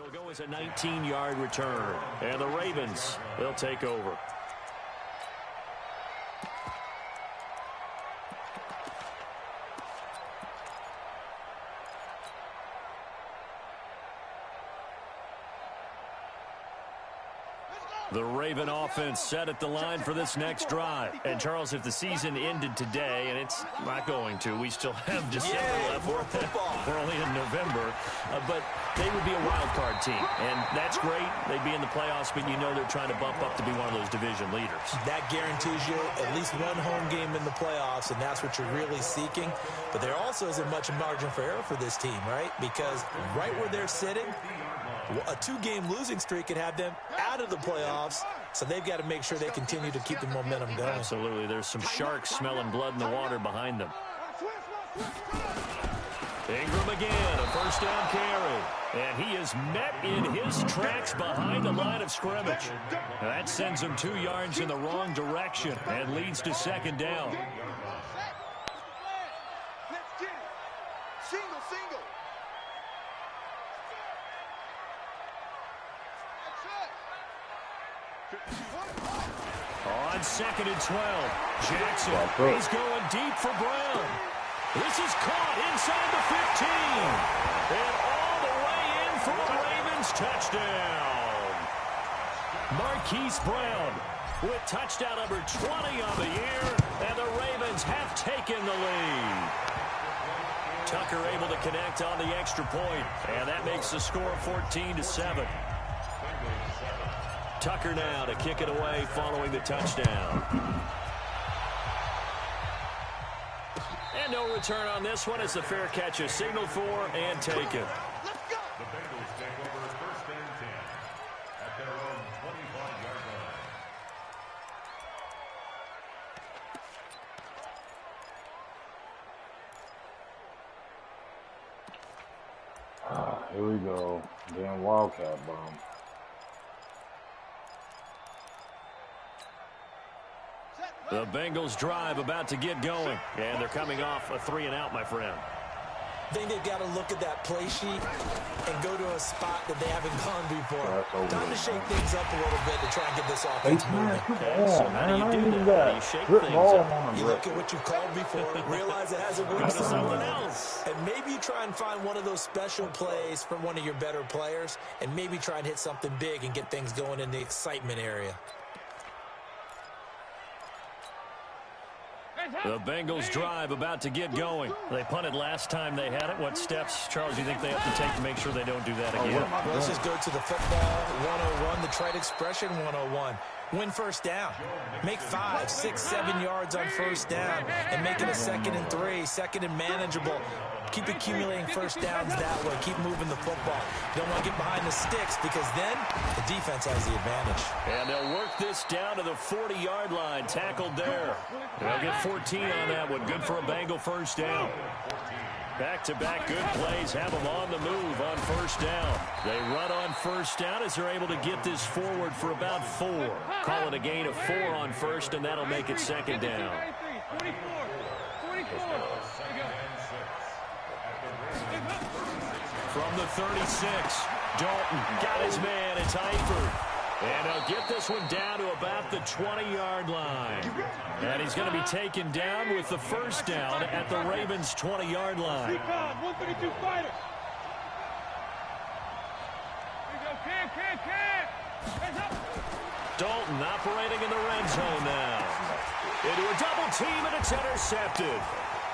It'll go as a 19-yard return. And the Ravens, they'll take over. The Raven offense set at the line for this next drive. And, Charles, if the season ended today, and it's not going to, we still have December left. More football. We're only in November. But they would be a wild card team. And that's great. They'd be in the playoffs, but you know they're trying to bump up to be one of those division leaders. That guarantees you at least one home game in the playoffs, and that's what you're really seeking. But there also isn't much margin for error for this team, right? Because right where they're sitting, a two-game losing streak could have them out of the playoffs, so they've got to make sure they continue to keep the momentum going. Absolutely. There's some sharks smelling blood in the water behind them. Ingram again, a first down carry. And he is met in his tracks behind the line of scrimmage. Now that sends him 2 yards in the wrong direction and leads to second down. On 2nd and 12, Jackson, he's going deep for Brown. This is caught inside the 15. And all the way in for a Ravens touchdown. Marquise Brown with touchdown number 20 on the year, and the Ravens have taken the lead. Tucker able to connect on the extra point, and that makes the score 14-7. Tucker now to kick it away following the touchdown. And no return on this one as the fair catch is signaled for and taken. The Bengals take over 1st and 10 at their own 25-yard line. Here we go. Damn Wildcat bomb. The Bengals drive about to get going. And they're coming off a 3-and-out, my friend. I think they've got to look at that play sheet and go to a spot that they haven't gone before. Time to shake things up a little bit to try and get this offense moving. So how do you do that? How do you shake things up? You look at what you've called before, realize it hasn't worked something else. And maybe you try and find one of those special plays from one of your better players, and maybe try and hit something big and get things going in the excitement area. The Bengals drive about to get going. They punted last time they had it. What steps, Charles, do you think they have to take to make sure they don't do that again? Well, let's just go to the football 101, the trite expression 101. Win first down. Make 5, 6, 7 yards on first down and make it a 2nd and 3, 2nd and manageable. Keep accumulating first downs that way. Keep moving the football. You don't want to get behind the sticks because then the defense has the advantage. And they'll work this down to the 40-yard line. Tackled there. They'll get 14 on that one. Good for a Bengal first down. Back-to-back good plays have them on the move on first down. They run on first down as they're able to get this forward for about 4. Call it a gain of 4 on first, and that'll make it second down. From the 36, Dalton got his man. It's Eifert. And he'll get this one down to about the 20-yard line. And he's going to be taken down with the first down at the Ravens' 20-yard line. 132 fighter. Dalton operating in the red zone now. Into a double team, and it's intercepted.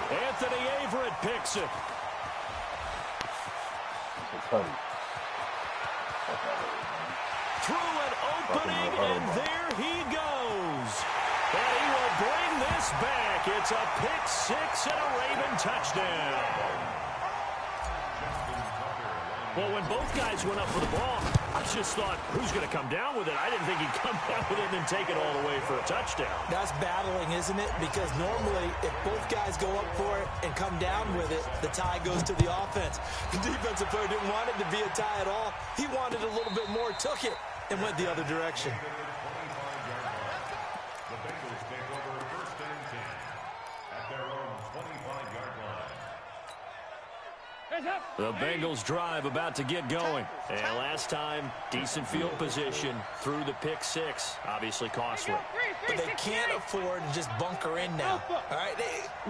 Anthony Averett picks it. Through an opening, and there he goes. And he will bring this back. It's a pick 6 and a Raven touchdown. Well, when both guys went up for the ball, I just thought, who's going to come down with it? I didn't think he'd come down with it and take it all the way for a touchdown. That's battling, isn't it? Because normally, if both guys go up for it and come down with it, the tie goes to the offense. The defensive player didn't want it to be a tie at all. He wanted a little bit more, took it, and went the other direction. The Bengals take over 1st and 10 at their own 25-yard line. The Bengals drive about to get going. And last time, decent field position through the pick six. Obviously costly. But they can't afford to just bunker in now. All right,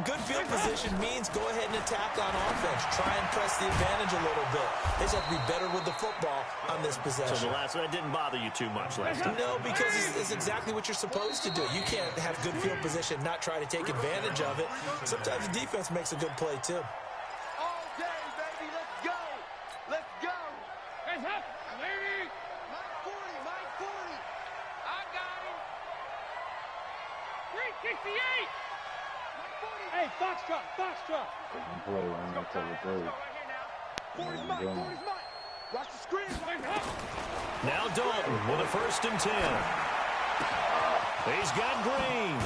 good field position means go ahead and attack on offense. Try and press the advantage a little bit. They just have to be better with the football on this possession. So the last one, that didn't bother you too much last time? No, because it's exactly what you're supposed to do. You can't have good field position, not try to take advantage of it. Sometimes the defense makes a good play, too. Hey, Foxtrot. Play right now, cover three. Watch the screen. Now Dalton with a 1st and 10. He's got Green.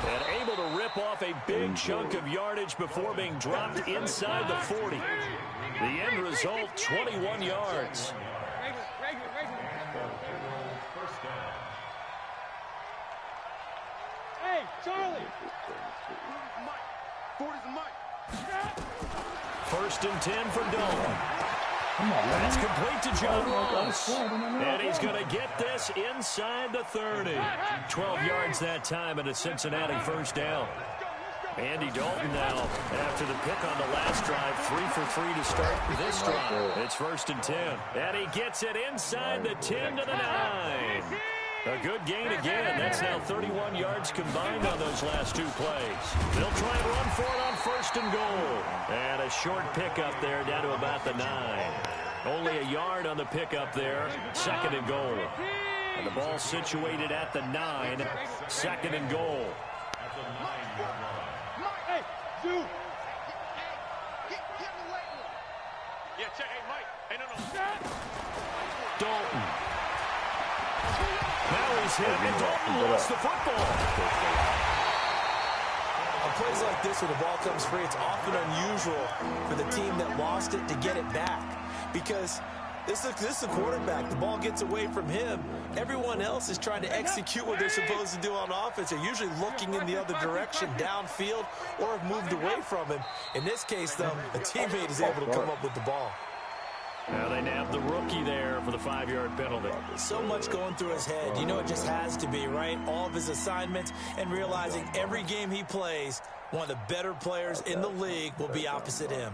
And able to rip off a big chunk of yardage before being dropped inside the 40. The end result, 21 yards. Hey, Charlie. 1st and 10 for Dalton. That's complete to John Ross. And he's going to get this inside the 30. 12 yards that time and a Cincinnati 1st down. Andy Dalton now, after the pick on the last drive, 3 for 3 to start this drive. It's 1st and 10. And he gets it inside the 10 to the 9. A good gain again. That's now 31 yards combined on those last 2 plays. They'll try and run for it on 1st and goal. And a short pickup there down to about the 9. Only a yard on the pickup there. 2nd and goal. And the ball situated at the 9. 2nd and goal. Hey, Zoo. Dalton. Now he's hit, and Dalton lost the football. On plays like this where the ball comes free, it's often unusual for the team that lost it to get it back. Because this is a quarterback. The ball gets away from him. Everyone else is trying to execute what they're supposed to do on offense. They're usually looking in the other direction, downfield, or have moved away from him. In this case, though, a teammate is able to come up with the ball. Now they nabbed the rookie there for the 5-yard penalty. So much going through his head. You know it just has to be, right? All of his assignments and realizing every game he plays, one of the better players in the league will be opposite him.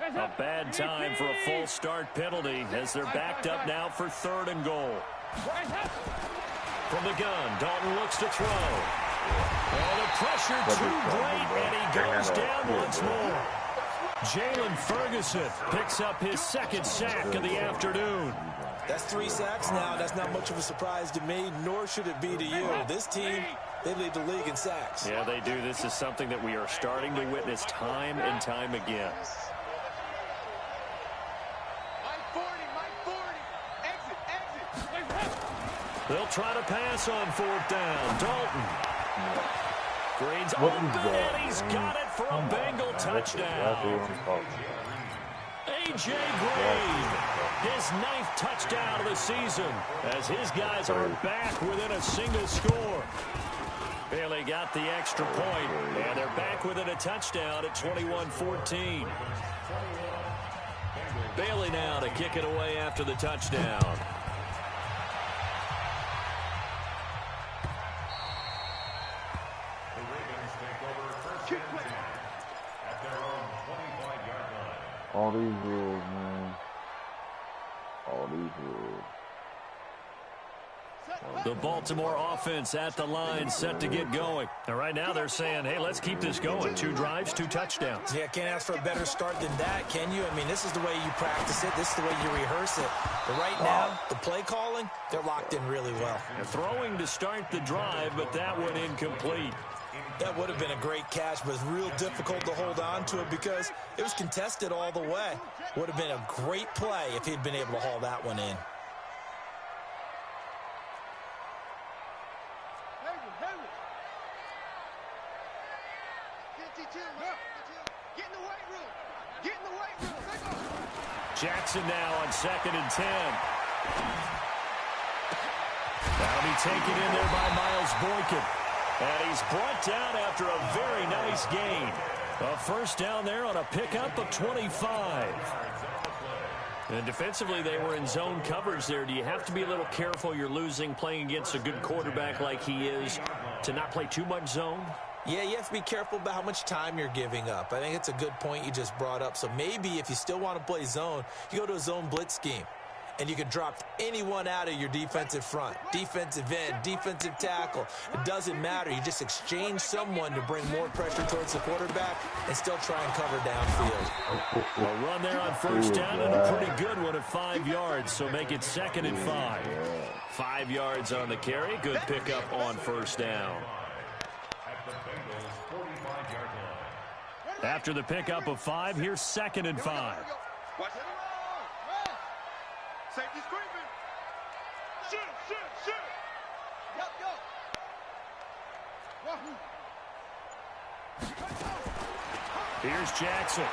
A bad time for a false start penalty as they're backed up now for 3rd and goal. From the gun, Dalton looks to throw. Oh, the pressure too great, and he goes down once more. Jalen Ferguson picks up his 2nd sack of the afternoon. That's 3 sacks now. That's not much of a surprise to me, nor should it be to you. This team, they lead the league in sacks. Yeah, they do. This is something that we are starting to witness time and time again. They'll try to pass on 4th down. Dalton. Green's open, and he's got it for a Bengal touchdown. A.J. Green, his 9th touchdown of the season, as his guys are back within a single score. Bailey got the extra point, and they're back within a touchdown at 21-14. Bailey now to kick it away after the touchdown. All these rules, man. All these rules. The Baltimore offense at the line, set to get going. And right now they're saying, hey, let's keep this going. 2 drives, 2 touchdowns. Yeah, can't ask for a better start than that, can you? I mean, this is the way you practice it. This is the way you rehearse it. But right now, the play calling, they're locked in really well. And throwing to start the drive, but that one incomplete. That would have been a great catch, but it's real difficult to hold on to it because it was contested all the way. Would have been a great play if he'd been able to haul that one in. Jackson now on 2nd and 10. That'll be taken in there by Miles Boykin. And he's brought down after a very nice gain. A first down there on a pickup of 25. And defensively, they were in zone coverage there. Do you have to be a little careful you're losing playing against a good quarterback like he is to not play too much zone? Yeah, you have to be careful about how much time you're giving up. I think it's a good point you just brought up. So maybe if you still want to play zone, you go to a zone blitz scheme. And you can drop anyone out of your defensive front, defensive end, defensive tackle. It doesn't matter. You just exchange someone to bring more pressure towards the quarterback and still try and cover downfield. A run there on first down and a pretty good one at 5 yards, so make it 2nd and 5. 5 yards on the carry. Good pickup on first down. After the pickup of 5, here's 2nd and 5. Safety screaming. Shoot, shoot, shoot. Go, go. Here's Jackson.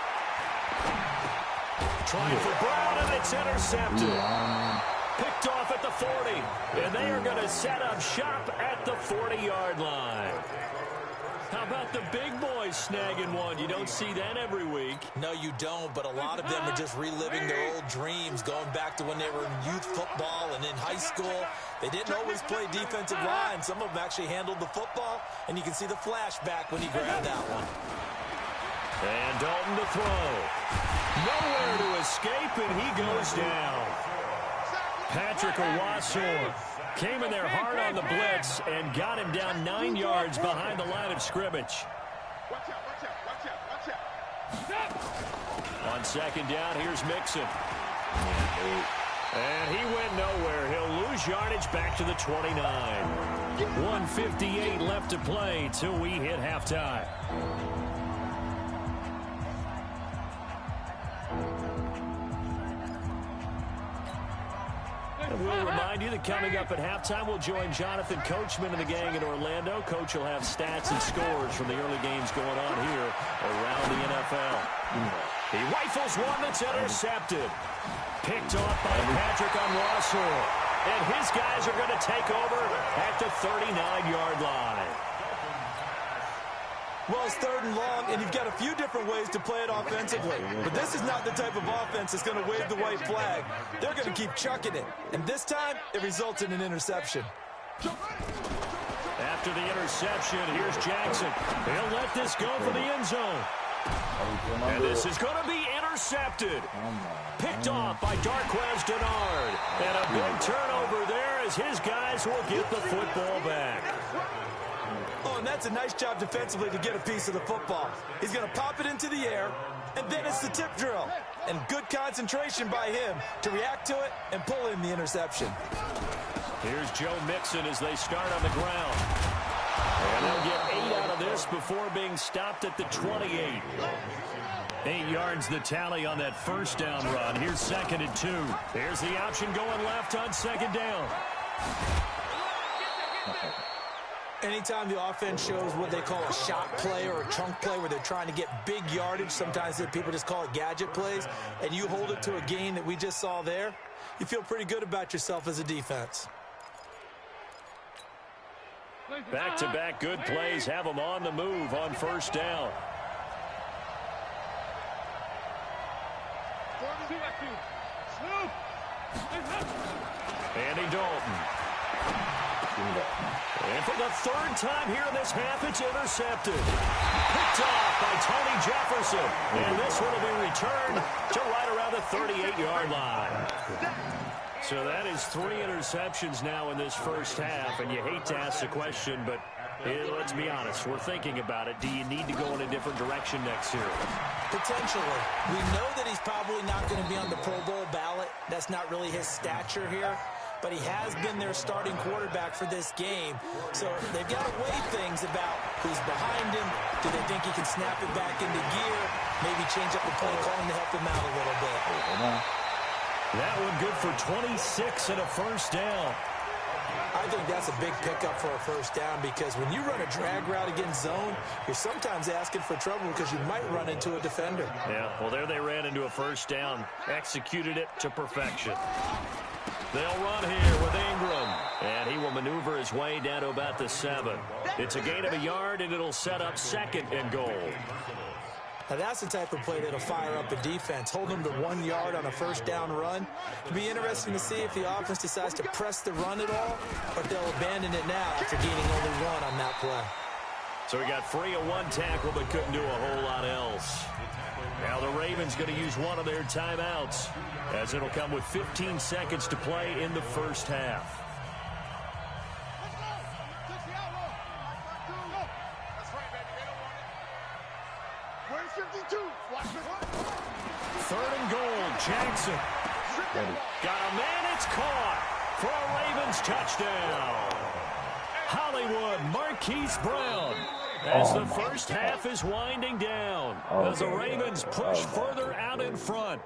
Trying for Brown, and it's intercepted. Picked off at the 40. And they are going to set up shop at the 40-yard line. How about the big boys snagging one? You don't see that every week. No, you don't, but a lot of them are just reliving their old dreams, going back to when they were in youth football and in high school. They didn't always play defensive line. Some of them actually handled the football, and you can see the flashback when he grabbed that one. And Dalton to throw. Nowhere to escape, and he goes down. Patrick Owasor came in there hard on the blitz and got him down 9 yards behind the line of scrimmage. On second down, here's Mixon. And he went nowhere. He'll lose yardage back to the 29. 1:58 left to play till we hit halftime. And we'll remind you that coming up at halftime, we'll join Jonathan Coachman and the gang in Orlando. Coach will have stats and scores from the early games going on here around the NFL. He rifles one that's intercepted. Picked off by Patrick Owasor. And his guys are going to take over at the 39-yard line. Well, it's 3rd and long, and you've got a few different ways to play it offensively. But this is not the type of offense that's going to wave the white flag. They're going to keep chucking it. And this time, it results in an interception. After the interception, here's Jackson. He'll let this go for the end zone. And this is going to be intercepted. Picked off by Darquez Denard. And a big turnover there as his guys will get the football back. Oh, and that's a nice job defensively to get a piece of the football. He's going to pop it into the air, and then it's the tip drill. And good concentration by him to react to it and pull in the interception. Here's Joe Mixon as they start on the ground. And they'll get 8 out of this before being stopped at the 28. 8 yards the tally on that first down run. Here's 2nd and 2. Here's the option going left on 2nd down. Anytime the offense shows what they call a shot play or a chunk play where they're trying to get big yardage, sometimes people just call it gadget plays, and you hold it to a gain that we just saw there, you feel pretty good about yourself as a defense. Back-to-back good plays have them on the move on first down. Andy Dalton. And for the 3rd time here in this half, it's intercepted. Picked off by Tony Jefferson. And this one will be returned to right around the 38-yard line. So that is 3 interceptions now in this first half. And you hate to ask the question, but let's be honest. We're thinking about it. Do you need to go in a different direction next year? Potentially. We know that he's probably not going to be on the Pro Bowl ballot. That's not really his stature here. But he has been their starting quarterback for this game. So they've got to weigh things about who's behind him. Do they think he can snap it back into gear? Maybe change up the play calling to help him out a little bit. That one good for 26 and a first down. I think that's a big pickup for a first down because when you run a drag route against zone, you're sometimes asking for trouble because you might run into a defender. Yeah, well, there they ran into a first down. Executed it to perfection. They'll run here with Ingram, and he will maneuver his way down to about the 7. It's a gain of a yard, and it'll set up 2nd and goal. Now that's the type of play that'll fire up a defense. Hold them to 1 yard on a first down run. It'll be interesting to see if the offense decides to press the run at all, or if they'll abandon it now after gaining only 1 on that play. So he got free of 1 tackle, but couldn't do a whole lot else. Now the Ravens going to use one of their timeouts, as it'll come with 15 seconds to play in the first half. Third and goal, Jackson. Got a man, it's caught for a Ravens touchdown. Hollywood, Marquise Brown, as the first half is winding down, as the Ravens push further out in front.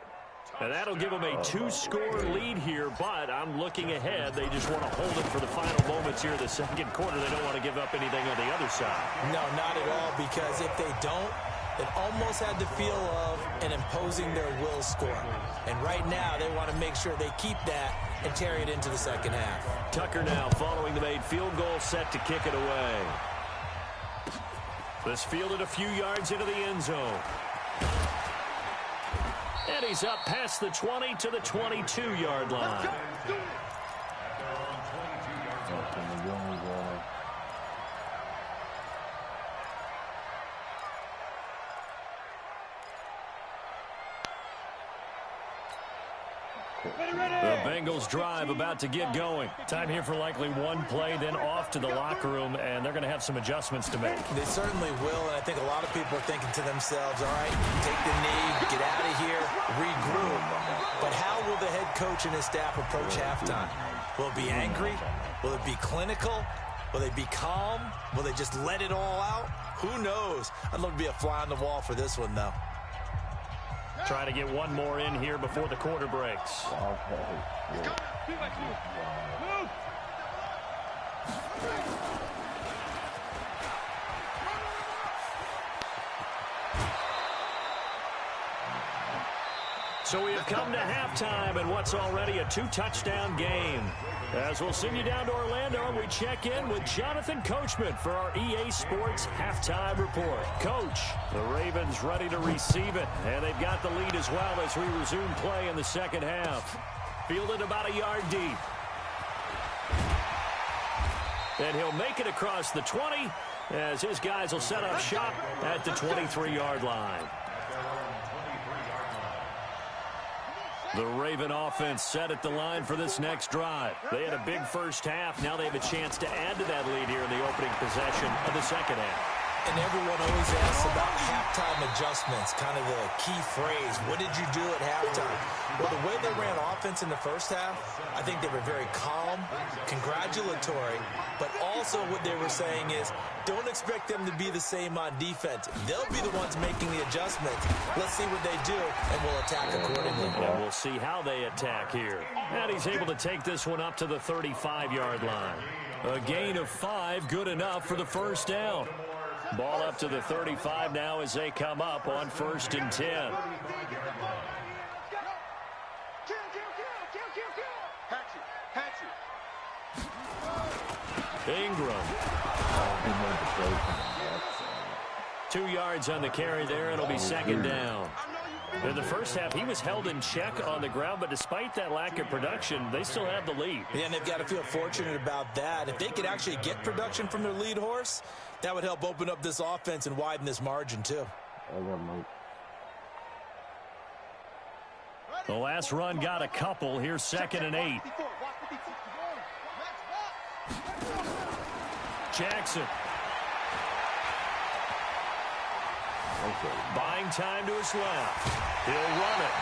And that'll give them a 2-score lead here, but I'm looking ahead. They just want to hold it for the final moments here in the second quarter. They don't want to give up anything on the other side. No, not at all, because if they don't, it almost had the feel of an imposing their will score. And right now, they want to make sure they keep that and carry it into the second half. Tucker now following the made field goal, set to kick it away. This fielded a few yards into the end zone. And he's up past the 20 to the 22-yard line. The Bengals drive about to get going. Time here for likely one play, then off to the locker room, and they're going to have some adjustments to make. They certainly will, and I think a lot of people are thinking to themselves, all right, take the knee, get out of here, regroup. But how will the head coach and his staff approach halftime? Will it be angry? Will it be clinical? Will they be calm? Will they just let it all out? Who knows? I'd love to be a fly on the wall for this one, though. Trying to get one more in here before the quarter breaks. So we have come to halftime in what's already a 2-touchdown game. As we'll send you down to Orlando, we check in with Jonathan Coachman for our EA Sports Halftime Report. Coach, the Ravens ready to receive it, and they've got the lead as well as we resume play in the second half. Fielded about a yard deep. And he'll make it across the 20 as his guys will set up shop at the 23-yard line. The Raven offense set at the line for this next drive. They had a big first half. Now they have a chance to add to that lead here in the opening possession of the second half. And everyone always asks about halftime adjustments, kind of the key phrase. What did you do at halftime? Well, the way they ran offense in the first half, I think they were very calm, congratulatory, but also what they were saying is don't expect them to be the same on defense. They'll be the ones making the adjustments. Let's see what they do, and we'll attack accordingly. And we'll see how they attack here. And he's able to take this one up to the 35-yard line. A gain of 5, good enough for the first down. Ball up to the 35 now as they come up on 1st and 10. Ingram. 2 yards on the carry there. It'll be second down. In the first half, he was held in check on the ground, but despite that lack of production, they still have the lead. Yeah, and they've got to feel fortunate about that. If they could actually get production from their lead horse, that would help open up this offense and widen this margin, too. The last run got a couple. Here's 2nd and 8. Jackson. Buying time to his left. He'll run it.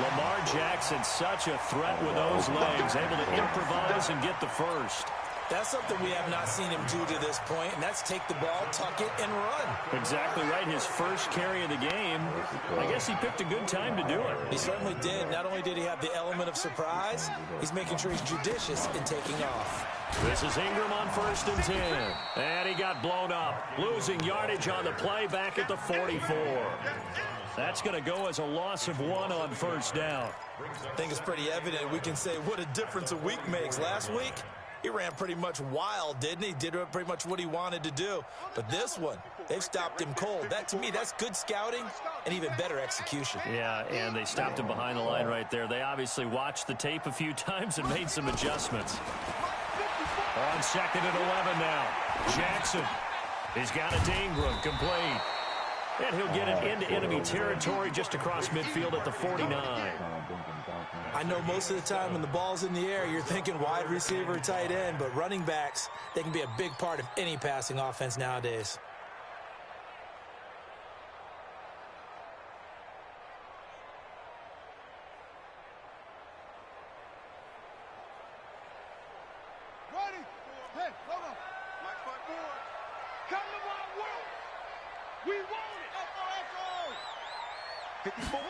Lamar Jackson, such a threat with those legs, able to improvise and get the first. That's something we have not seen him do to this point, and that's take the ball, tuck it, and run. Exactly right. His first carry of the game. I guess he picked a good time to do it. He certainly did. Not only did he have the element of surprise, he's making sure he's judicious in taking off. This is Ingram on 1st and 10. And he got blown up. Losing yardage on the play back at the 44. That's going to go as a loss of 1 on 1st down. I think it's pretty evident. We can say what a difference a week makes. Last week, he ran pretty much wild, didn't he? Did pretty much what he wanted to do. But this one, they've stopped him cold. That, to me, that's good scouting and even better execution. Yeah, and they stopped him behind the line right there. They obviously watched the tape a few times and made some adjustments. On 2nd and 11 now. Jackson. He's got it to Ingram, complete. And he'll get it into enemy territory just across midfield at the 49. I know most of the time when the ball's in the air, you're thinking wide receiver, tight end, but running backs, they can be a big part of any passing offense nowadays. Ready? Hey, hold on. Black spot forward. Come to my world. We want it. Echo, echo. 54.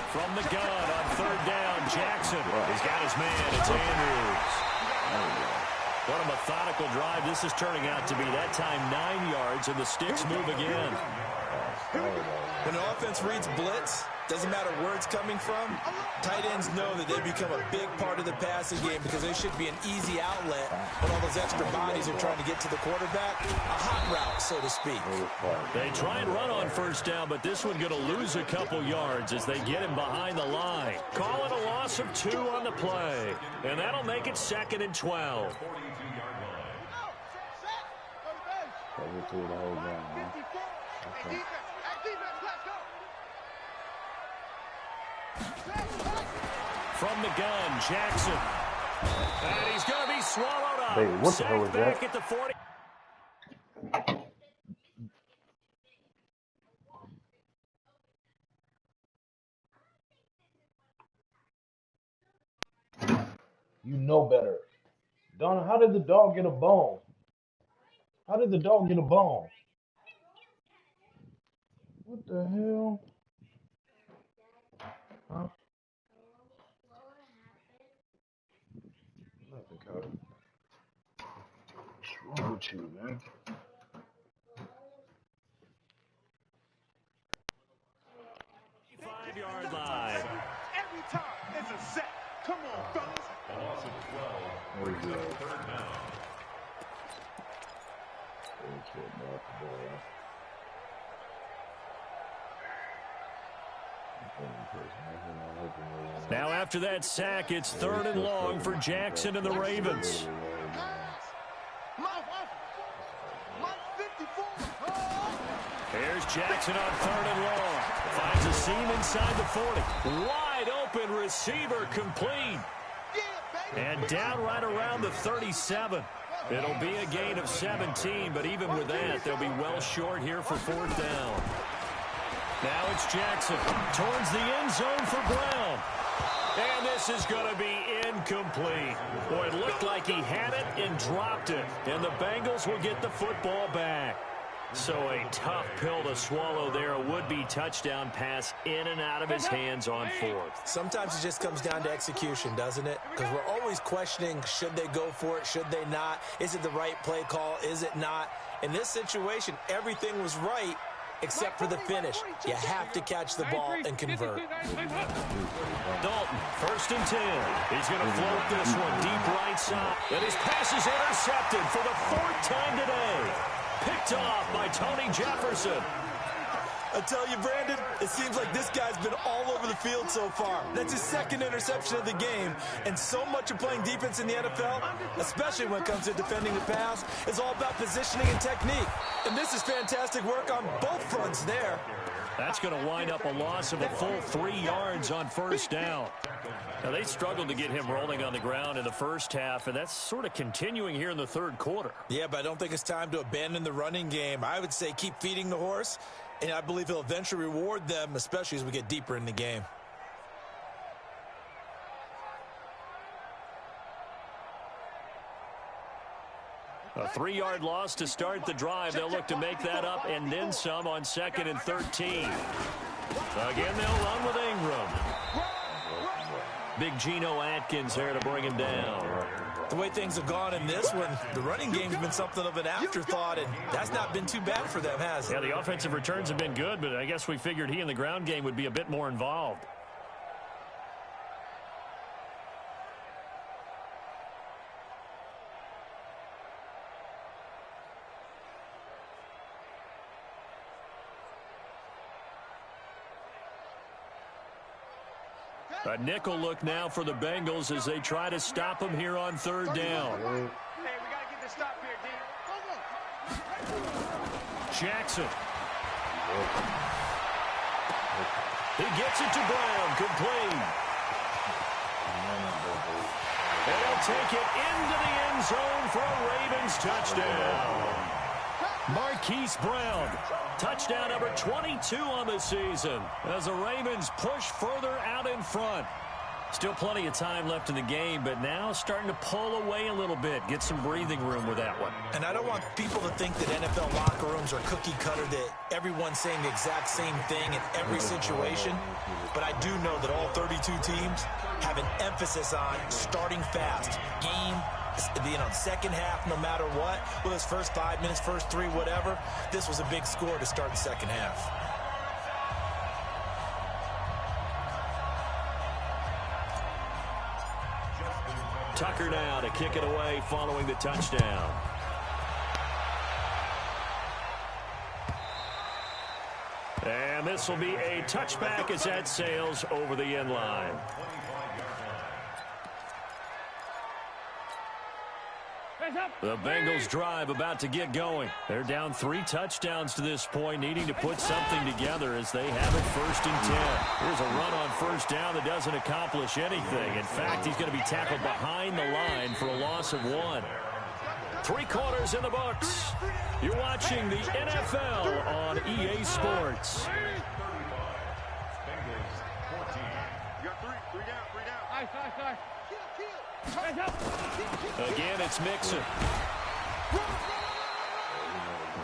From the gun on 3rd down, Jackson. He's got his man. It's Andrews. What a methodical drive this is turning out to be. That time 9 yards, and the sticks move again. When the offense reads blitz, doesn't matter where it's coming from, tight ends know that they become a big part of the passing game because they should be an easy outlet when all those extra bodies are trying to get to the quarterback. A hot route, so to speak. They try and run on 1st down, but this one going to lose a couple yards as they get him behind the line. Call it a loss of 2 on the play, and that'll make it 2nd and 12. From the gun, Jackson. And he's going to be swallowed up. Hey, what the hell is back that? at the 40. You know better. Donna, how did the dog get a bone? How did the dog get a bone? What the hell? Huh? Nothing, Cody. What's wrong with you, man? 5-yard line. Every time it's a set. Come on, fellas. A loss of 12. What is that? 3rd down. Now after that sack, it's 3rd and long for Jackson and the Ravens. Here's Jackson on 3rd and long. Finds a seam inside the 40. Wide open receiver complete. And down right around the 37. It'll be a gain of 17, but even with that, they'll be well short here for 4th down. Now it's Jackson towards the end zone for Brown. And this is going to be incomplete. Boy, it looked like he had it and dropped it. And the Bengals will get the football back. So a tough pill to swallow there. A would-be touchdown pass in and out of his hands on 4th. Sometimes it just comes down to execution, doesn't it? Because we're always questioning, should they go for it, should they not? Is it the right play call, is it not? In this situation, everything was right except for the finish. You have to catch the ball and convert. Dalton, 1st and 10. He's going to float this one deep right side. And his pass is intercepted for the 4th time today. Picked off by Tony Jefferson. I tell you, Brandon, it seems like this guy's been all over the field so far. That's his 2nd interception of the game. And so much of playing defense in the NFL, especially when it comes to defending the pass, is all about positioning and technique. And this is fantastic work on both fronts there. That's going to wind up a loss of a full 3 yards on 1st down. Now, they struggled to get him rolling on the ground in the 1st half, and that's sort of continuing here in the 3rd quarter. Yeah, but I don't think it's time to abandon the running game. I would say keep feeding the horse, and I believe he'll eventually reward them, especially as we get deeper in the game. A 3-yard loss to start the drive. They'll look to make that up and then some on 2nd and 13. Again, they'll run with Ingram. Big Geno Atkins there to bring him down. The way things have gone in this one, the running game's been something of an afterthought, and that's not been too bad for them, has it? Yeah, the offensive returns have been good, but I guess we figured he in the ground game would be a bit more involved. A nickel look now for the Bengals as they try to stop him here on third down. Hey, we got to get the stop here, D. Jackson. He gets it to Brown, complete. And he'll take it into the end zone for a Ravens touchdown. Marquise Brown, touchdown number 22 on the season as the Ravens push further out in front. Still plenty of time left in the game, but now starting to pull away a little bit. Get some breathing room with that one. And I don't want people to think that NFL locker rooms are cookie cutter, that everyone's saying the exact same thing in every situation. But I do know that all 32 teams have an emphasis on starting fast. Second half, no matter what. Well, his first 5 minutes, first 3, whatever. This was a big score to start the second half. Tucker now to kick it away following the touchdown. And this will be a touchback as that sails over the end line. The Bengals drive about to get going. They're down 3 touchdowns to this point, needing to put something together as they have it 1st and 10. Here's a run on 1st down that doesn't accomplish anything. In fact, he's going to be tackled behind the line for a loss of 1. 3 quarters in the books. You're watching the NFL on EA Sports. Again, it's Mixon.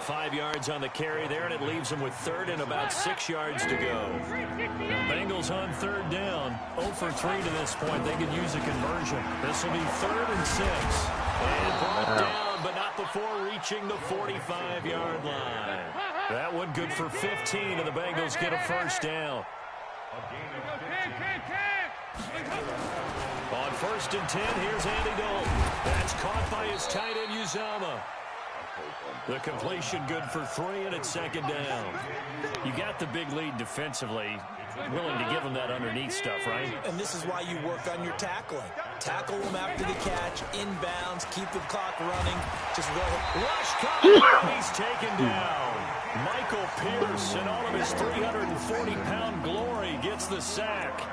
5 yards on the carry there, and it leaves them with 3rd and about 6 yards to go. The Bengals on 3rd down. 0 for 3 to this point. They could use a conversion. This will be 3rd and 6. And brought down, but not before reaching the 45-yard line. That one good for 15, and the Bengals get a 1st down. On 1st and 10, here's Andy Dalton. That's caught by his tight end, Uzama. The completion good for 3, and it's 2nd down. You got the big lead defensively. Willing to give them that underneath stuff, right? And this is why you work on your tackling. Tackle them after the catch, inbounds, keep the clock running. Just go ahead. Rush coming, he's taken down. Michael Pierce and all of his 340-pound glory gets the sack.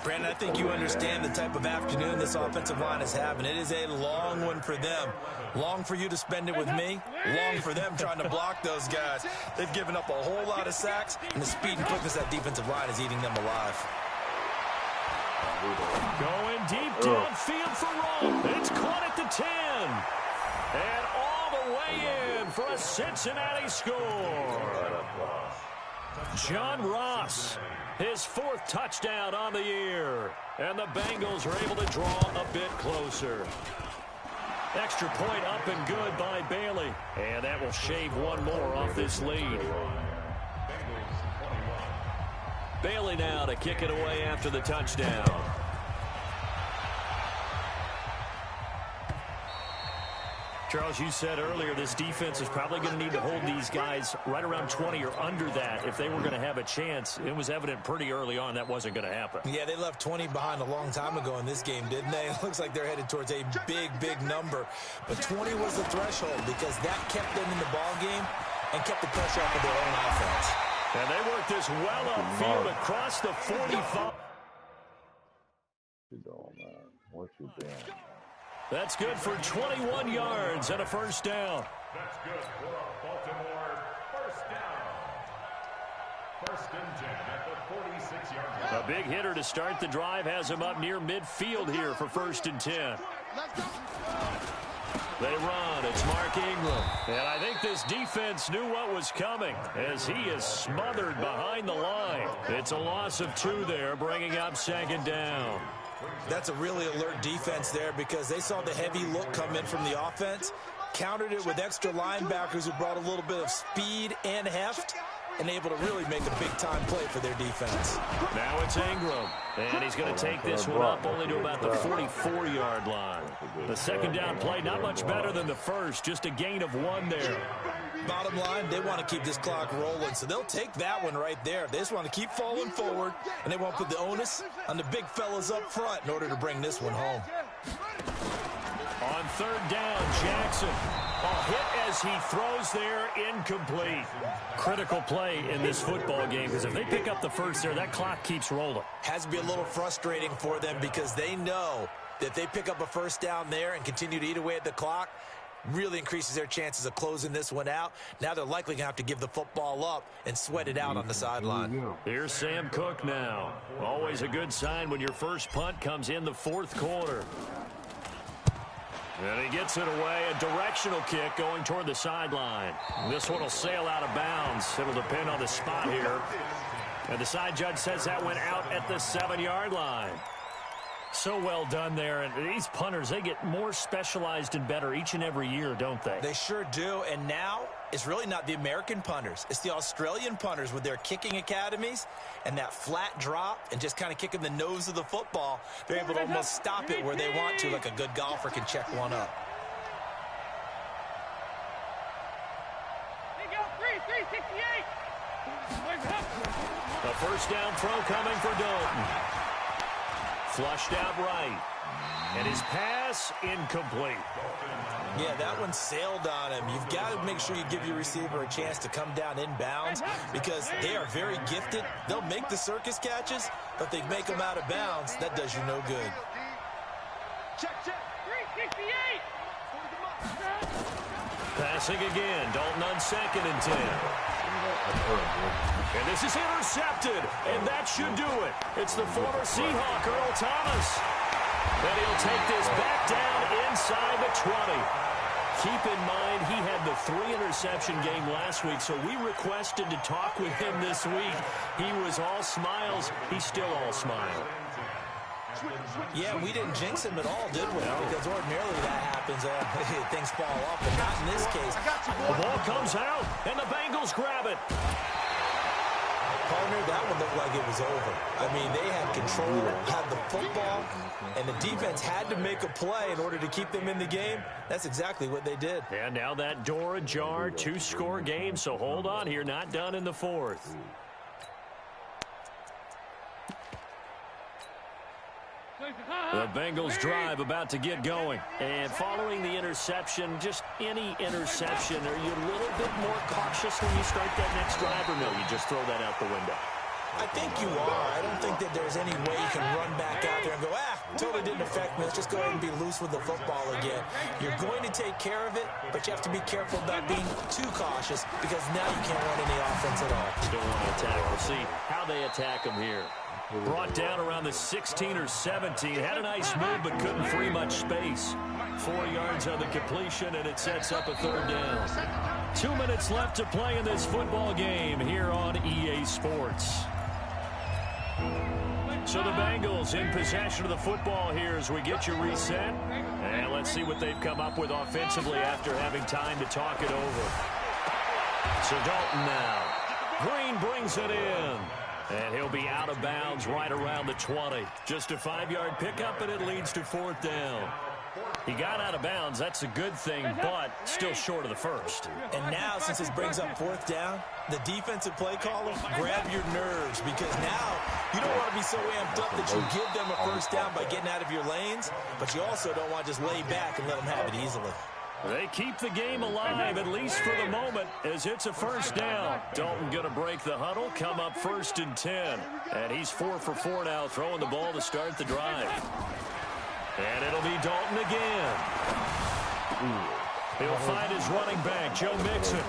Brandon, I think you understand the type of afternoon this offensive line is having. It is a long one for them. Long for you to spend it with me. Long for them trying to block those guys. They've given up a whole lot of sacks, and the speed and quickness of that defensive line is eating them alive. Going deep downfield for Rowe. It's caught at the 10. And all the way in for a Cincinnati score. John Ross, his 4th touchdown on the year. And the Bengals are able to draw a bit closer. Extra point up and good by Bailey. And that will shave 1 more off this lead. Bailey now to kick it away after the touchdown. Charles, you said earlier this defense is probably going to need to hold these guys right around 20 or under that if they were going to have a chance. It was evident pretty early on that wasn't going to happen. Yeah, they left 20 behind a long time ago in this game, didn't they? It looks like they're headed towards a big, big number. But 20 was the threshold because that kept them in the ball game and kept the pressure off of their own offense. And they worked this well upfield across the 45. What you doing? That's good for 21 yards and a 1st down. That's good for a Baltimore 1st down. 1st and 10 at the 46-yard line. A big hitter to start the drive has him up near midfield here for 1st and 10. They run. It's Mark Ingram. And I think this defense knew what was coming as he is smothered behind the line. It's a loss of 2 there, bringing up 2nd down. That's a really alert defense there because they saw the heavy look come in from the offense, countered it with extra linebackers who brought a little bit of speed and heft, and able to really make a big-time play for their defense. Now it's Ingram, and he's going to take this one up only to about the 44-yard line. The 2nd down play, not much better than the first, just a gain of 1 there. Bottom line, they want to keep this clock rolling, so they'll take that one right there. They just want to keep falling forward, and they won't put the onus on the big fellas up front in order to bring this one home. On third down, Jackson. A hit as he throws there, incomplete. Critical play in this football game, because if they pick up the first there, that clock keeps rolling. Has to be a little frustrating for them because they know that if they pick up a first down there and continue to eat away at the clock, really increases their chances of closing this one out. Now they're likely going to have to give the football up and sweat it out on the sideline. Here's Sam Cook now. Always a good sign when your first punt comes in the fourth quarter. And he gets it away, a directional kick going toward the sideline. This one will sail out of bounds. It'll depend on the spot here. And the side judge says that went out at the 7-yard line. So well done there. And these punters, they get more specialized and better each and every year, don't they? They sure do. And now it's really not the American punters. It's the Australian punters with their kicking academies and that flat drop and just kind of kicking the nose of the football. They're able to almost stop it where they want to, like a good golfer can check one up. A first down throw coming for Dalton. Flushed out right. And his pass incomplete. Yeah, that one sailed on him. You've got to make sure you give your receiver a chance to come down inbounds because they are very gifted. They'll make the circus catches, but they make them out of bounds. That does you no good. Check, check. 368. Passing again. Dalton on 2nd and 10. And this is intercepted, and that should do it. It's the former Seahawk, Earl Thomas. And he'll take this back down inside the 20. Keep in mind, he had the 3-interception game last week, so we requested to talk with him this week. He was all smiles. He's still all smile. Yeah, we didn't jinx him at all, did we? No. Because ordinarily that happens. Things fall off, but not in this case. The ball comes out, and the Bengals grab it. Partner, that one looked like it was over. I mean, they had control, had the football, and the defense had to make a play in order to keep them in the game. That's exactly what they did. And now that door ajar, 2-score game, so hold on here, not done in the fourth. The Bengals drive about to get going. And following the interception, just any interception, are you a little bit more cautious when you start that next drive, or no, you just throw that out the window? I think you are. I don't think that there's any way you can run back out there and go, totally didn't affect me. Let's just go ahead and be loose with the football again. You're going to take care of it, but you have to be careful about being too cautious because now you can't run any offense at all. Still want to attack. We'll see how they attack him here. Brought down around the 16 or 17. Had a nice move, but couldn't free much space. 4 yards on the completion, and it sets up a third down. 2 minutes left to play in this football game here on EA Sports. So the Bengals in possession of the football here as we get you reset. And let's see what they've come up with offensively after having time to talk it over. So Dalton now. Green brings it in. And he'll be out of bounds right around the 20. Just a 5-yard pickup, and it leads to 4th down. He got out of bounds. That's a good thing, but still short of the first. And now, since this brings up 4th down, the defensive play caller, grab your nerves because now you don't want to be so amped up that you give them a first down by getting out of your lanes, but you also don't want to just lay back and let them have it easily. They keep the game alive, at least for the moment, as it's a first down. Dalton going to break the huddle, come up 1st and 10. And he's 4 for 4 now, throwing the ball to start the drive. And it'll be Dalton again. He'll find his running back, Joe Mixon.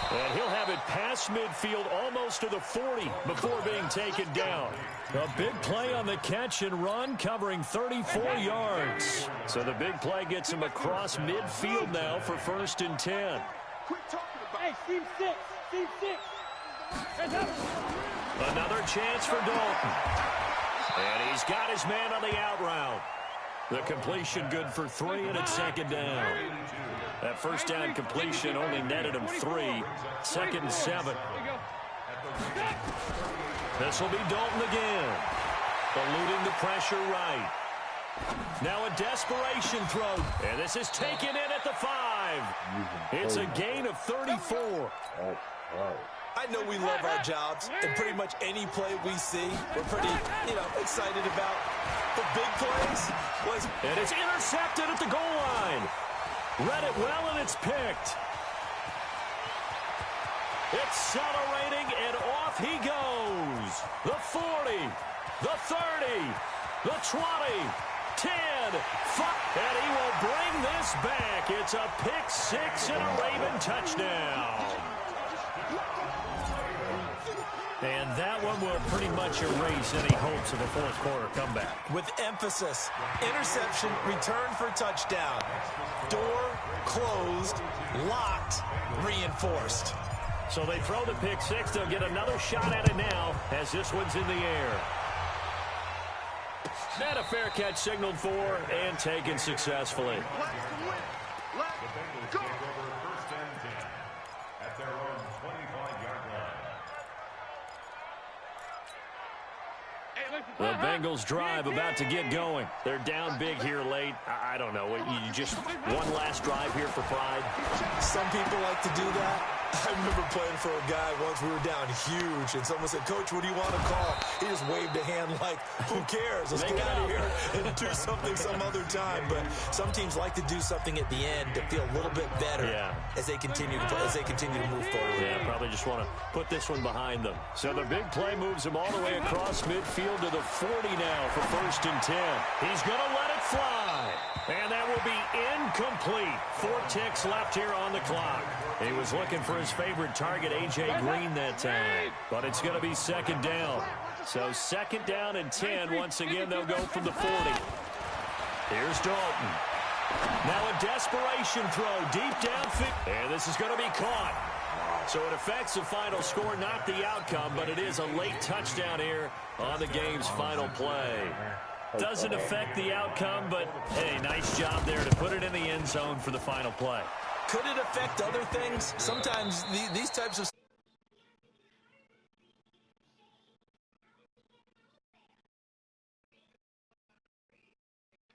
And he'll have it past midfield, almost to the 40, before being taken down. A big play on the catch and run, covering 34 yards. So the big play gets him across midfield now for 1st and 10. Hey, team 6. Team 6. Another chance for Dalton. And he's got his man on the out route. The completion good for 3, and it's 2nd down. That first down completion only netted him 3. 2nd and 7. This will be Dalton again. Eluding the pressure right. Now a desperation throw. And this is taken in at the 5. It's a gain of 34. I know we love our jobs, and pretty much any play we see, we're pretty, excited about. The big plays and it's intercepted at the goal line. Read it well, and it's picked. Accelerating, and off he goes. The 40, the 30, the 20, 10, 5, and he will bring this back. It's a pick 6 and a Raven touchdown. And that one will pretty much erase any hopes of a fourth quarter comeback. with emphasis. Interception, return for touchdown. Door closed, locked, reinforced. So they throw the pick 6. They'll get another shot at it now as this one's in the air. And a fair catch signaled for and taken successfully. Bengals take over first and 10 at their own 25-yard line. The Bengals drive about to get going. They're down big here late. I don't know. You just one last drive here for pride. Some people like to do that. I remember playing for a guy once. We were down huge, and someone said, "Coach, what do you want to call?" He just waved a hand like, "Who cares? Let's get out of here and do something some other time." But some teams like to do something at the end to feel a little bit better as they continue to play, as they continue to move forward. Yeah, probably just want to put this one behind them. So the big play moves him all the way across midfield to the 40 now for first and 10. He's going to let it fly. And that will be incomplete. 4 ticks left here on the clock. He was looking for his favorite target, A.J. Green, that time. But it's going to be second down. So second down and 10. Once again, they'll go from the 40. Here's Dalton. Now a desperation throw deep downfield. And this is going to be caught. So it affects the final score, not the outcome, but it is a late touchdown here on the game's final play. Doesn't affect the outcome, but, hey, nice job there to put it in the end zone for the final play. Could it affect other things? Sometimes these types of